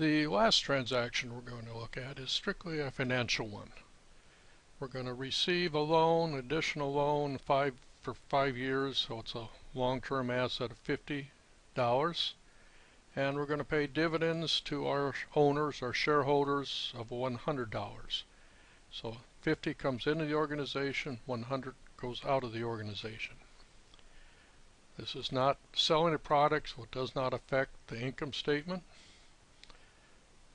The last transaction we're going to look at is strictly a financial one. We're going to receive a loan, additional loan, for 5 years, so it's a long-term asset of $50, and we're going to pay dividends to our owners, our shareholders, of $100. So 50 comes into the organization, 100 goes out of the organization. This is not selling a product, so it does not affect the income statement.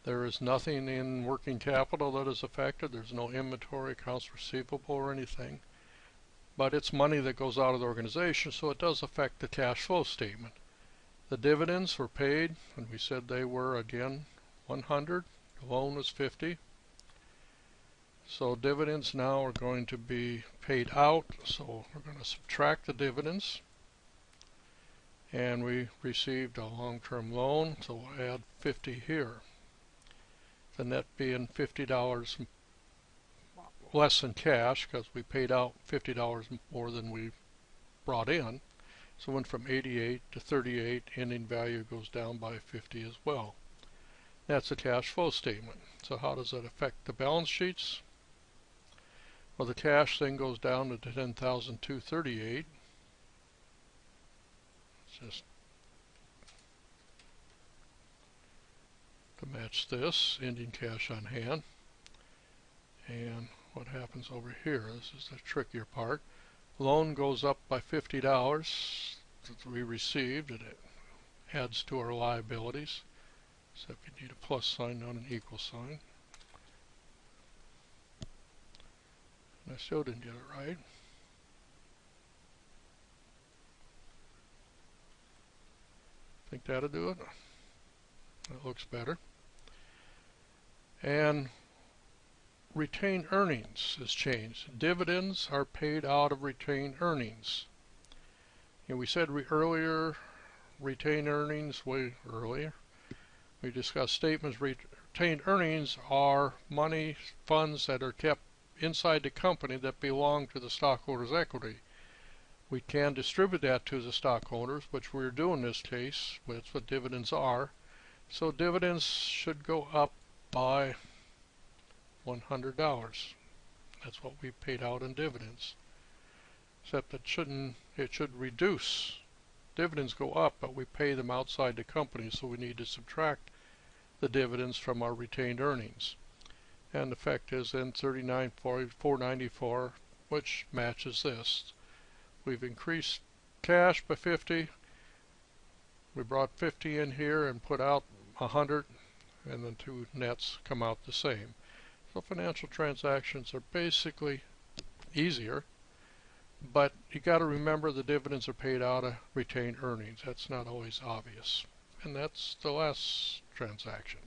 There is nothing in working capital that is affected. There's no inventory, accounts receivable, or anything. But it's money that goes out of the organization, so it does affect the cash flow statement. The dividends were paid, and we said they were, again, 100. The loan was 50. So dividends now are going to be paid out, so we're going to subtract the dividends. And we received a long-term loan, so we'll add 50 here. The net being $50 less than cash, because we paid out $50 more than we brought in. So it went from 88 to 38. Ending value goes down by 50 as well. That's a cash flow statement. So how does that affect the balance sheets? Well, the cash thing goes down to 10,238. Just to match this, ending cash on hand. And what happens over here, this is the trickier part. Loan goes up by $50 that we received, and it adds to our liabilities, except you need a plus sign, not an equal sign. And I still didn't get it right. Think that'll do it. That looks better. And retained earnings has changed. Dividends are paid out of retained earnings. And we said earlier, retained earnings, way earlier, we discussed statements. Retained earnings are money, funds that are kept inside the company that belong to the stockholders' equity. We can distribute that to the stockholders, which we're doing in this case. That's what dividends are. So dividends should go up by $100. That's what we paid out in dividends. Except it should reduce. Dividends go up, but we pay them outside the company, so we need to subtract the dividends from our retained earnings. And the effect is then $39,494, which matches this. We've increased cash by 50. We brought 50 in here and put out 100, and the two nets come out the same. So financial transactions are basically easier, but you got to remember the dividends are paid out of retained earnings. That's not always obvious. And that's the last transaction.